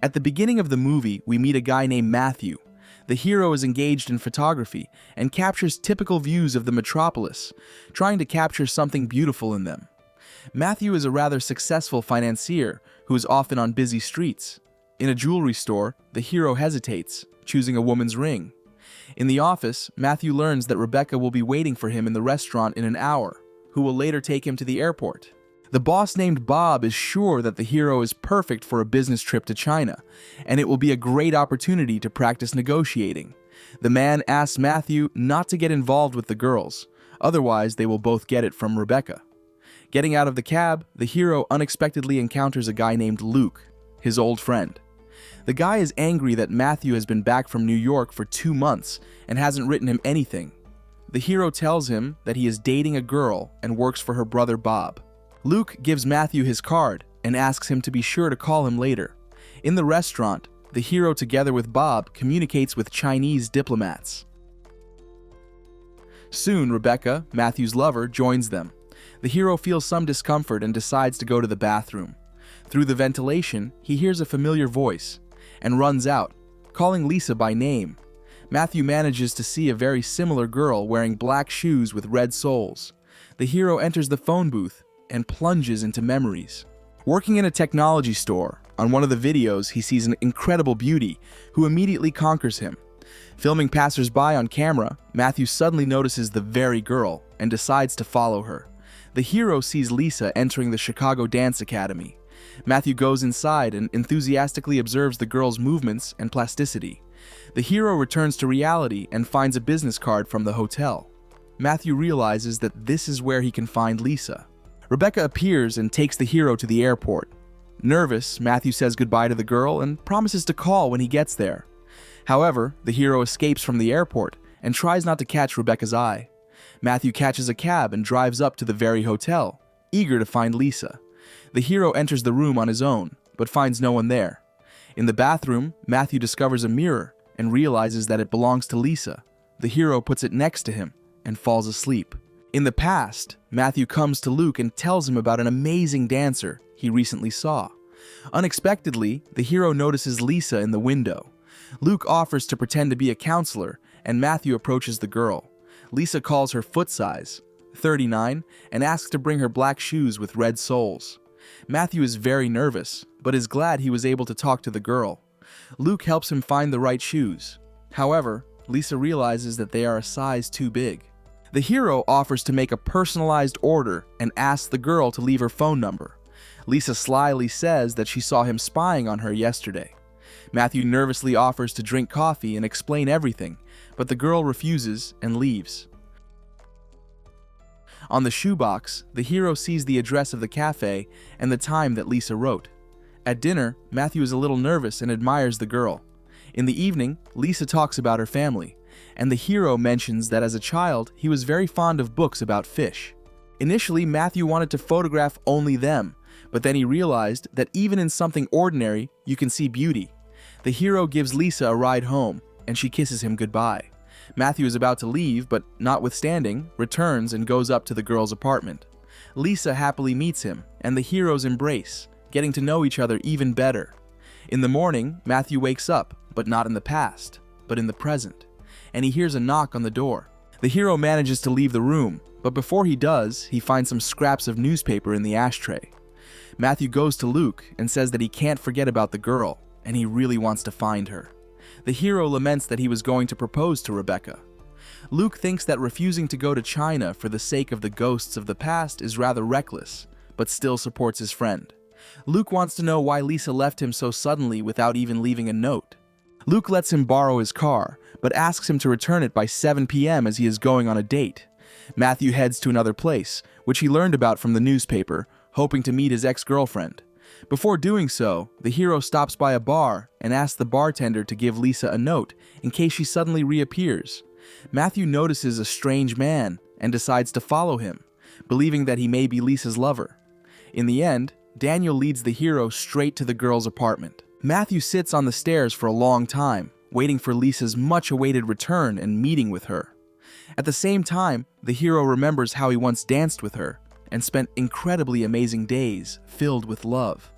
At the beginning of the movie, we meet a guy named Matthew. The hero is engaged in photography and captures typical views of the metropolis, trying to capture something beautiful in them. Matthew is a rather successful financier who is often on busy streets. In a jewelry store, the hero hesitates, choosing a woman's ring. In the office, Matthew learns that Rebecca will be waiting for him in the restaurant in an hour, who will later take him to the airport. The boss named Bob is sure that the hero is perfect for a business trip to China, and it will be a great opportunity to practice negotiating. The man asks Matthew not to get involved with the girls, otherwise they will both get it from Rebecca. Getting out of the cab, the hero unexpectedly encounters a guy named Luke, his old friend. The guy is angry that Matthew has been back from New York for 2 months and hasn't written him anything. The hero tells him that he is dating a girl and works for her brother Bob. Luke gives Matthew his card and asks him to be sure to call him later. In the restaurant, the hero together with Bob communicates with Chinese diplomats. Soon, Rebecca, Matthew's lover, joins them. The hero feels some discomfort and decides to go to the bathroom. Through the ventilation, he hears a familiar voice and runs out, calling Lisa by name. Matthew manages to see a very similar girl wearing black shoes with red soles. The hero enters the phone booth and plunges into memories. Working in a technology store, on one of the videos he sees an incredible beauty who immediately conquers him. Filming passers-by on camera, Matthew suddenly notices the very girl and decides to follow her. The hero sees Lisa entering the Chicago Dance Academy. Matthew goes inside and enthusiastically observes the girl's movements and plasticity. The hero returns to reality and finds a business card from the hotel. Matthew realizes that this is where he can find Lisa. Rebecca appears and takes the hero to the airport. Nervous, Matthew says goodbye to the girl and promises to call when he gets there. However, the hero escapes from the airport and tries not to catch Rebecca's eye. Matthew catches a cab and drives up to the very hotel, eager to find Lisa. The hero enters the room on his own, but finds no one there. In the bathroom, Matthew discovers a mirror and realizes that it belongs to Lisa. The hero puts it next to him and falls asleep. In the past, Matthew comes to Luke and tells him about an amazing dancer he recently saw. Unexpectedly, the hero notices Lisa in the window. Luke offers to pretend to be a counselor, and Matthew approaches the girl. Lisa calls her foot size, 39, and asks to bring her black shoes with red soles. Matthew is very nervous, but is glad he was able to talk to the girl. Luke helps him find the right shoes. However, Lisa realizes that they are a size too big. The hero offers to make a personalized order and asks the girl to leave her phone number. Lisa slyly says that she saw him spying on her yesterday. Matthew nervously offers to drink coffee and explain everything, but the girl refuses and leaves. On the shoebox, the hero sees the address of the cafe and the time that Lisa wrote. At dinner, Matthew is a little nervous and admires the girl. In the evening, Lisa talks about her family, and the hero mentions that as a child, he was very fond of books about fish. Initially, Matthew wanted to photograph only them, but then he realized that even in something ordinary, you can see beauty. The hero gives Lisa a ride home, and she kisses him goodbye. Matthew is about to leave, but notwithstanding, returns and goes up to the girl's apartment. Lisa happily meets him, and the heroes embrace, getting to know each other even better. In the morning, Matthew wakes up, but not in the past, but in the present, and he hears a knock on the door. The hero manages to leave the room, but before he does, he finds some scraps of newspaper in the ashtray. Matthew goes to Luke and says that he can't forget about the girl, and he really wants to find her. The hero laments that he was going to propose to Rebecca. Luke thinks that refusing to go to China for the sake of the ghosts of the past is rather reckless, but still supports his friend. Luke wants to know why Lisa left him so suddenly without even leaving a note. Luke lets him borrow his car, but asks him to return it by 7 p.m. as he is going on a date. Matthew heads to another place, which he learned about from the newspaper, hoping to meet his ex-girlfriend. Before doing so, the hero stops by a bar and asks the bartender to give Lisa a note in case she suddenly reappears. Matthew notices a strange man and decides to follow him, believing that he may be Lisa's lover. In the end, Daniel leads the hero straight to the girl's apartment. Matthew sits on the stairs for a long time, waiting for Lisa's much-awaited return and meeting with her. At the same time, the hero remembers how he once danced with her and spent incredibly amazing days filled with love.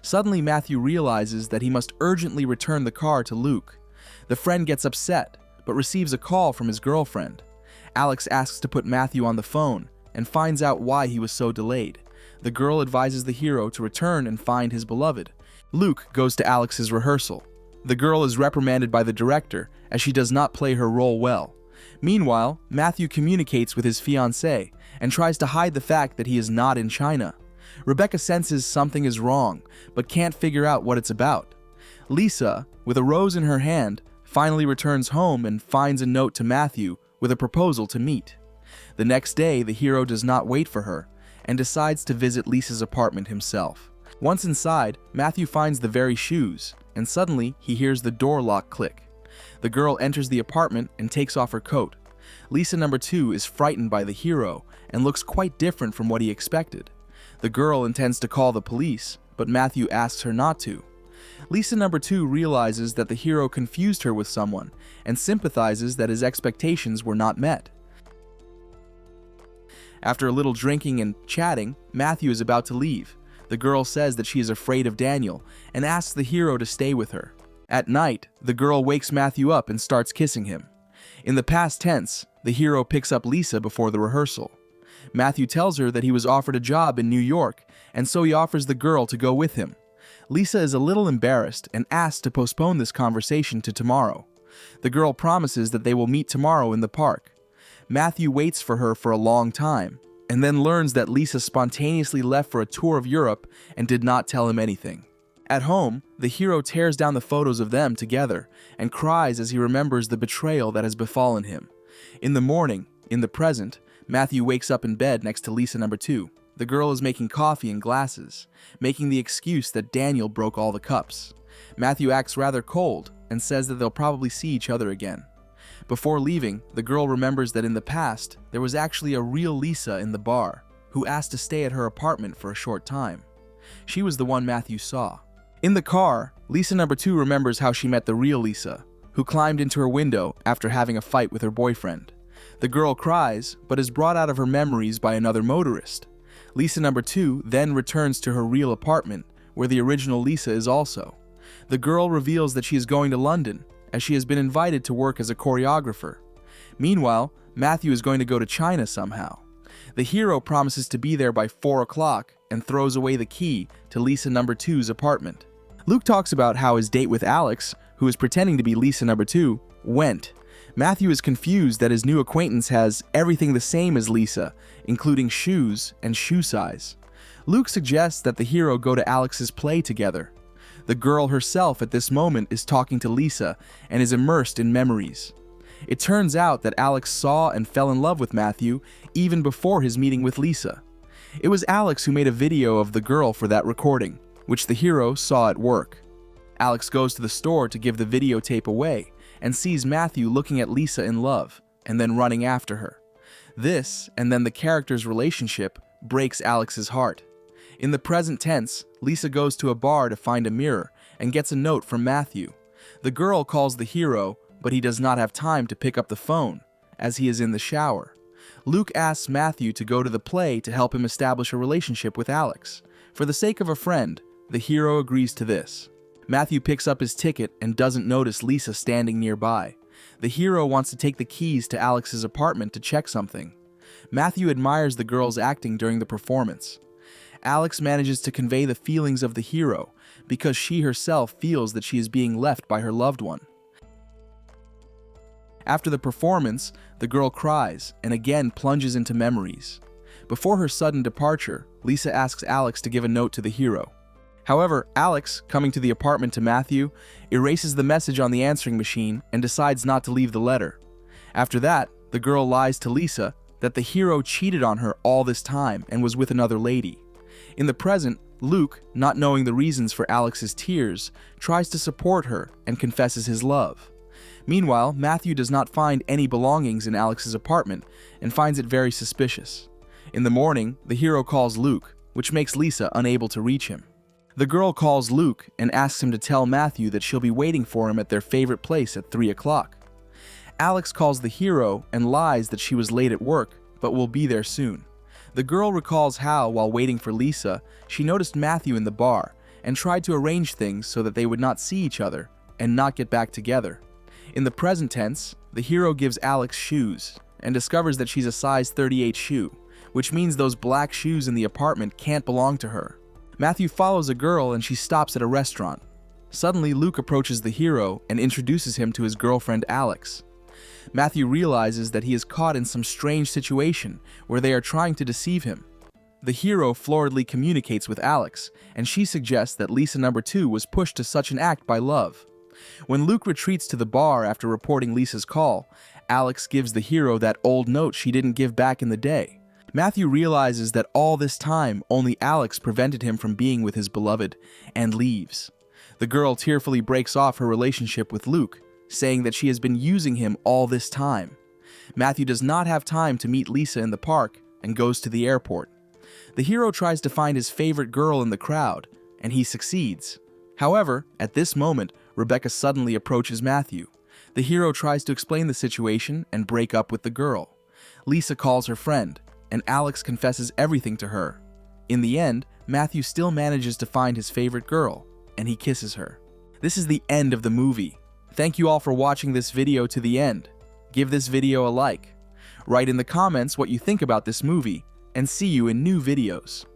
Suddenly, Matthew realizes that he must urgently return the car to Luke. The friend gets upset, but receives a call from his girlfriend. Alex asks to put Matthew on the phone and finds out why he was so delayed. The girl advises the hero to return and find his beloved. Luke goes to Alex's rehearsal. The girl is reprimanded by the director as she does not play her role well. Meanwhile, Matthew communicates with his fiancée and tries to hide the fact that he is not in China. Rebecca senses something is wrong, but can't figure out what it's about. Lisa, with a rose in her hand, finally returns home and finds a note to Matthew with a proposal to meet. The next day, the hero does not wait for her and decides to visit Lisa's apartment himself. Once inside, Matthew finds the very shoes, and suddenly he hears the door lock click. The girl enters the apartment and takes off her coat. Lisa number 2 is frightened by the hero and looks quite different from what he expected. The girl intends to call the police, but Matthew asks her not to. Lisa number 2 realizes that the hero confused her with someone and sympathizes that his expectations were not met. After a little drinking and chatting, Matthew is about to leave. The girl says that she is afraid of Daniel and asks the hero to stay with her. At night, the girl wakes Matthew up and starts kissing him. In the past tense, the hero picks up Lisa before the rehearsal. Matthew tells her that he was offered a job in New York, and so he offers the girl to go with him. Lisa is a little embarrassed and asks to postpone this conversation to tomorrow. The girl promises that they will meet tomorrow in the park. Matthew waits for her for a long time, and then learns that Lisa spontaneously left for a tour of Europe and did not tell him anything. At home, the hero tears down the photos of them together and cries as he remembers the betrayal that has befallen him. In the morning, in the present, Matthew wakes up in bed next to Lisa number 2. The girl is making coffee in glasses, making the excuse that Daniel broke all the cups. Matthew acts rather cold and says that they'll probably see each other again. Before leaving, the girl remembers that in the past, there was actually a real Lisa in the bar, who asked to stay at her apartment for a short time. She was the one Matthew saw. In the car, Lisa number 2 remembers how she met the real Lisa, who climbed into her window after having a fight with her boyfriend. The girl cries, but is brought out of her memories by another motorist. Lisa number 2 then returns to her real apartment, where the original Lisa is also. The girl reveals that she is going to London, as she has been invited to work as a choreographer. Meanwhile, Matthew is going to go to China somehow. The hero promises to be there by 4 o'clock and throws away the key to Lisa number 2's apartment. Luke talks about how his date with Alex, who is pretending to be Lisa number 2, went. Matthew is confused that his new acquaintance has everything the same as Lisa, including shoes and shoe size. Luke suggests that the hero go to Alex's play together. The girl herself at this moment is talking to Lisa and is immersed in memories. It turns out that Alex saw and fell in love with Matthew even before his meeting with Lisa. It was Alex who made a video of the girl for that recording, which the hero saw at work. Alex goes to the store to give the videotape away and sees Matthew looking at Lisa in love and then running after her. This, and then the character's relationship, breaks Alex's heart. In the present tense, Lisa goes to a bar to find a mirror and gets a note from Matthew. The girl calls the hero, but he does not have time to pick up the phone, as he is in the shower. Luke asks Matthew to go to the play to help him establish a relationship with Alex. For the sake of a friend, the hero agrees to this. Matthew picks up his ticket and doesn't notice Lisa standing nearby. The hero wants to take the keys to Alex's apartment to check something. Matthew admires the girl's acting during the performance. Alex manages to convey the feelings of the hero because she herself feels that she is being left by her loved one. After the performance, the girl cries and again plunges into memories. Before her sudden departure, Lisa asks Alex to give a note to the hero. However, Alex, coming to the apartment to Matthew, erases the message on the answering machine and decides not to leave the letter. After that, the girl lies to Lisa that the hero cheated on her all this time and was with another lady. In the present, Luke, not knowing the reasons for Alex's tears, tries to support her and confesses his love. Meanwhile, Matthew does not find any belongings in Alex's apartment and finds it very suspicious. In the morning, the hero calls Luke, which makes Lisa unable to reach him. The girl calls Luke and asks him to tell Matthew that she'll be waiting for him at their favorite place at 3 o'clock. Alex calls the hero and lies that she was late at work, but will be there soon. The girl recalls how, while waiting for Lisa, she noticed Matthew in the bar and tried to arrange things so that they would not see each other and not get back together. In the present tense, the hero gives Alex shoes and discovers that she's a size 38 shoe, which means those black shoes in the apartment can't belong to her. Matthew follows a girl and she stops at a restaurant. Suddenly, Luke approaches the hero and introduces him to his girlfriend Alex. Matthew realizes that he is caught in some strange situation where they are trying to deceive him. The hero floridly communicates with Alex, and she suggests that Lisa number 2 was pushed to such an act by love. When Luke retreats to the bar after reporting Lisa's call, Alex gives the hero that old note she didn't give back in the day. Matthew realizes that all this time only Alex prevented him from being with his beloved, and leaves. The girl tearfully breaks off her relationship with Luke, saying that she has been using him all this time. Matthew does not have time to meet Lisa in the park and goes to the airport. The hero tries to find his favorite girl in the crowd, and he succeeds. However, at this moment, Rebecca suddenly approaches Matthew. The hero tries to explain the situation and break up with the girl. Lisa calls her friend, and Alex confesses everything to her. In the end, Matthew still manages to find his favorite girl, and he kisses her. This is the end of the movie. Thank you all for watching this video to the end. Give this video a like. Write in the comments what you think about this movie, and see you in new videos.